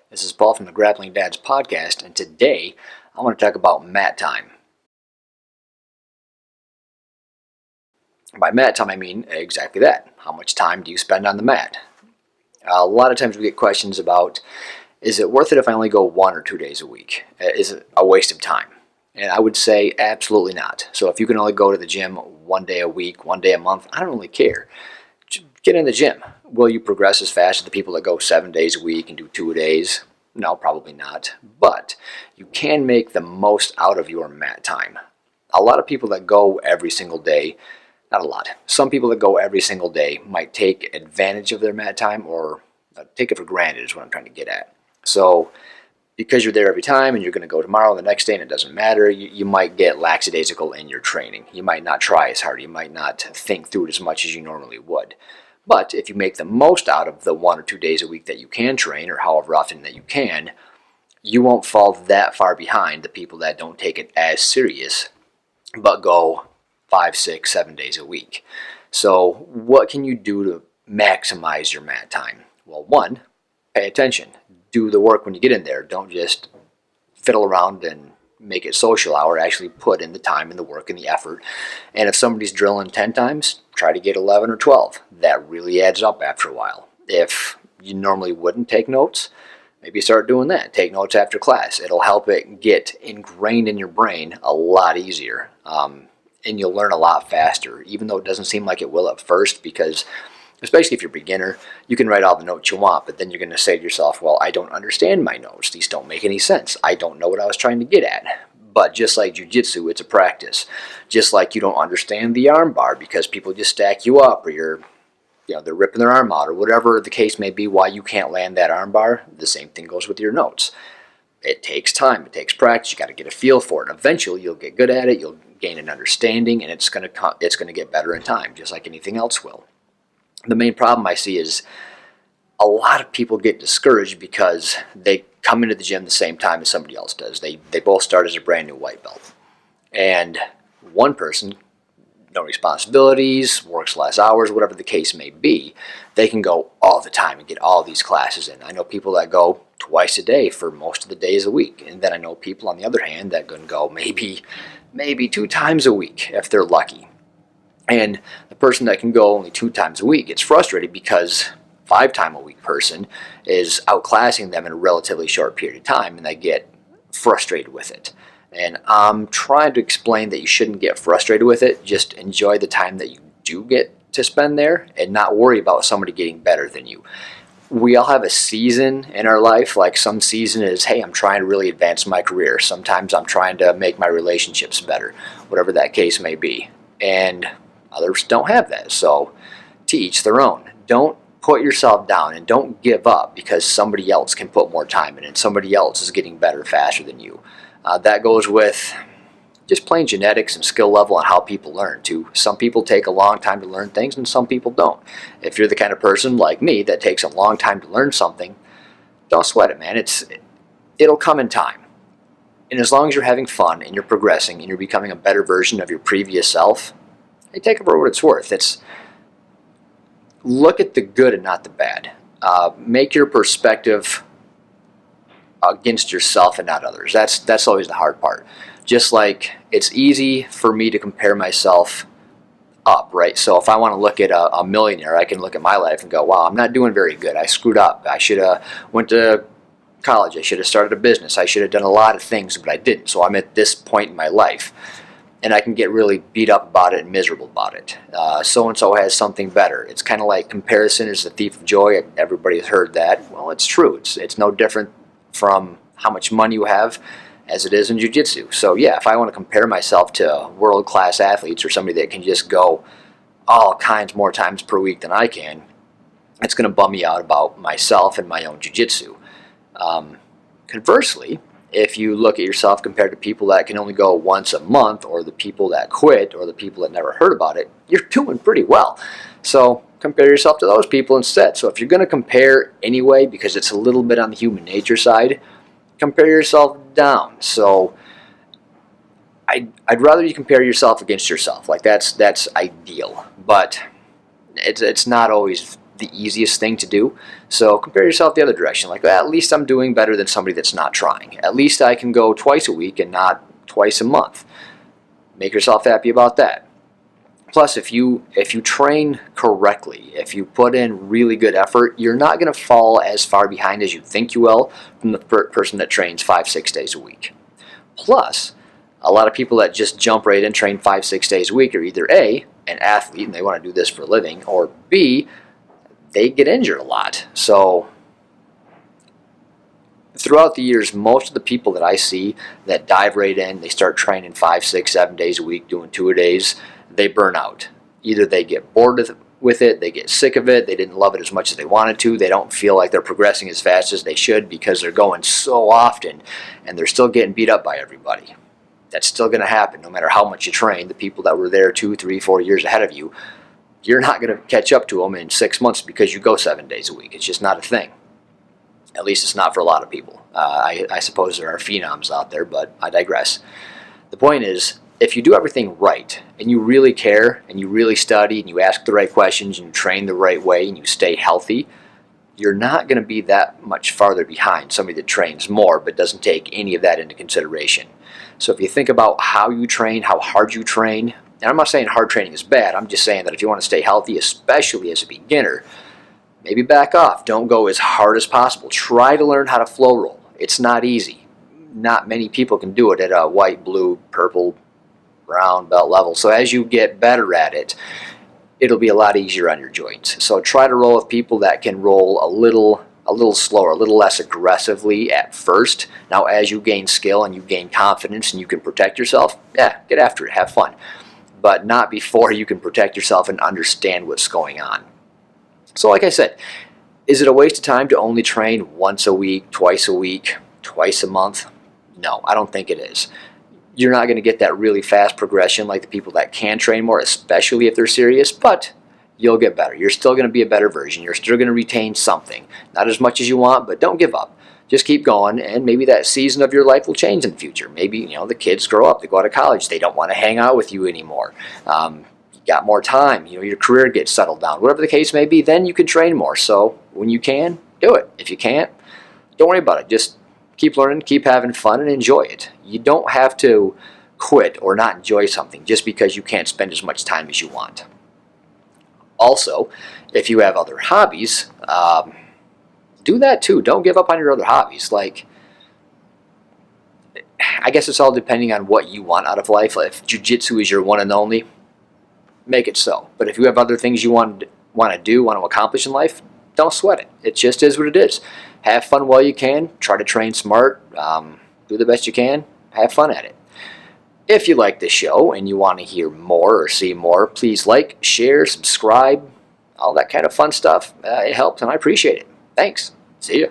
This is Paul from the Grappling Dads podcast, and today I want to talk about mat time. By mat time, I mean exactly that. How much time do you spend on the mat? A lot of times we get questions about, is it worth it if I only go 1 or 2 days a week? Is it a waste of time? And I would say absolutely not. So if you can only go to the gym 1 day a week, 1 day a month, I don't really care. Get in the gym. Will you progress as fast as the people that go 7 days a week and do 2 days? No, probably not. But you can make the most out of your mat time. A lot of people that go every single day, not a lot, some people that go every single day might take advantage of their mat time or take it for granted is what I'm trying to get at. So because you're there every time and you're going to go tomorrow and the next day and it doesn't matter, you might get lackadaisical in your training. You might not try as hard. You might not think through it as much as you normally would. But if you make the most out of the 1 or 2 days a week that you can train, or however often that you can, you won't fall that far behind the people that don't take it as serious, but go 5, 6, 7 days a week. So what can you do to maximize your mat time? Well, one, pay attention. Do the work when you get in there. Don't just fiddle around and make it social hour. Actually put in the time and the work and the effort. And if somebody's drilling 10 times, try to get 11 or 12. That really adds up after a while. If you normally wouldn't take notes, maybe start doing that. Take notes after class. It'll help it get ingrained in your brain a lot easier. And you'll learn a lot faster, even though it doesn't seem like it will at first, because especially if you're a beginner, you can write all the notes you want, but then you're going to say to yourself, well, I don't understand my notes. These don't make any sense. I don't know what I was trying to get at. But just like Jiu Jitsu, it's a practice. Just like you don't understand the arm bar because people just stack you up, or they're ripping their arm out, or whatever the case may be, why you can't land that arm bar. The same thing goes with your notes. It takes time. It takes practice. You got to get a feel for it. Eventually, you'll get good at it. You'll gain an understanding, and it's going to get better in time, just like anything else will. The main problem I see is a lot of people get discouraged because they come into the gym the same time as somebody else does. They both start as a brand new white belt. And one person, no responsibilities, works less hours, whatever the case may be, they can go all the time and get all these classes in. I know people that go twice a day for most of the days a week. And then I know people, on the other hand, that can go maybe 2 times a week if they're lucky. And the person that can go only 2 times a week gets frustrated because 5-time-a-week person is outclassing them in a relatively short period of time, and they get frustrated with it. And I'm trying to explain that you shouldn't get frustrated with it. Just enjoy the time that you do get to spend there and not worry about somebody getting better than you. We all have a season in our life. Like some season is, hey, I'm trying to really advance my career. Sometimes I'm trying to make my relationships better, whatever that case may be. And others don't have that. So to each their own. Don't put yourself down and don't give up because somebody else can put more time in and somebody else is getting better faster than you. That goes with just plain genetics and skill level and how people learn too. Some people take a long time to learn things and some people don't. If you're the kind of person like me that takes a long time to learn something, don't sweat it, man. It'll come in time. And as long as you're having fun and you're progressing and you're becoming a better version of your previous self, hey, take it for what it's worth. Look at the good and not the bad. Make your perspective against yourself and not others. That's always the hard part. Just like it's easy for me to compare myself up, right? So if I want to look at a millionaire, I can look at my life and go, wow, I'm not doing very good. I screwed up. I should have went to college. I should have started a business. I should have done a lot of things, but I didn't. So I'm at this point in my life. And I can get really beat up about it and miserable about it. So-and-so has something better. It's kind of like comparison is the thief of joy. Everybody has heard that. Well, it's true. It's no different from how much money you have as it is in Jiu Jitsu. So yeah, if I want to compare myself to world-class athletes or somebody that can just go all kinds more times per week than I can, it's going to bum me out about myself and my own Jiu Jitsu. Conversely, if you look at yourself compared to people that can only go once a month, or the people that quit, or the people that never heard about it, you're doing pretty well. So compare yourself to those people instead. So if you're going to compare anyway, because it's a little bit on the human nature side, compare yourself down. So I'd rather you compare yourself against yourself. Like that's ideal, but it's not always the easiest thing to do. So compare yourself the other direction. Like, well, at least I'm doing better than somebody that's not trying. At least I can go twice a week and not twice a month. Make yourself happy about that. Plus, if you train correctly, if you put in really good effort, you're not going to fall as far behind as you think you will from the person that trains 5-6 days a week. Plus, a lot of people that just jump right in and train 5-6 days a week are either A, an athlete and they want to do this for a living, or B, they get injured a lot. So throughout the years, most of the people that I see that dive right in, they start training 5, 6, 7 days a week, doing 2-a-days, they burn out. Either they get bored with it, they get sick of it, they didn't love it as much as they wanted to, they don't feel like they're progressing as fast as they should because they're going so often and they're still getting beat up by everybody. That's still going to happen no matter how much you train. The people that were there 2, 3, 4 years ahead of you, you're not going to catch up to them in 6 months because you go 7 days a week. It's just not a thing. At least it's not for a lot of people. I suppose there are phenoms out there, but I digress. The point is, if you do everything right and you really care and you really study and you ask the right questions and you train the right way and you stay healthy, you're not going to be that much farther behind somebody that trains more but doesn't take any of that into consideration. So if you think about how you train, how hard you train, and I'm not saying hard training is bad, I'm just saying that if you want to stay healthy, especially as a beginner, maybe back off. Don't go as hard as possible. Try to learn how to flow roll. It's not easy. Not many people can do it at a white, blue, purple, brown belt level. So as you get better at it, it'll be a lot easier on your joints. So try to roll with people that can roll a little slower, a little less aggressively at first. Now as you gain skill and you gain confidence and you can protect yourself, yeah, get after it, have fun. But not before you can protect yourself and understand what's going on. So like I said, is it a waste of time to only train once a week, twice a month? No, I don't think it is. You're not going to get that really fast progression like the people that can train more, especially if they're serious, but you'll get better. You're still going to be a better version. You're still going to retain something. Not as much as you want, but don't give up. Just keep going, and maybe that season of your life will change in the future. Maybe, the kids grow up, they go out of college, they don't want to hang out with you anymore. You got more time, your career gets settled down. Whatever the case may be, then you can train more. So when you can, do it. If you can't, don't worry about it. Just keep learning, keep having fun, and enjoy it. You don't have to quit or not enjoy something just because you can't spend as much time as you want. Also, if you have other hobbies, do that too. Don't give up on your other hobbies. I guess it's all depending on what you want out of life. If Jiu Jitsu is your one and only, make it so. But if you have other things you want to accomplish in life, don't sweat it. It just is what it is. Have fun while you can. Try to train smart. Do the best you can. Have fun at it. If you like this show and you want to hear more or see more, please like, share, subscribe, all that kind of fun stuff. It helps and I appreciate it. Thanks. See ya.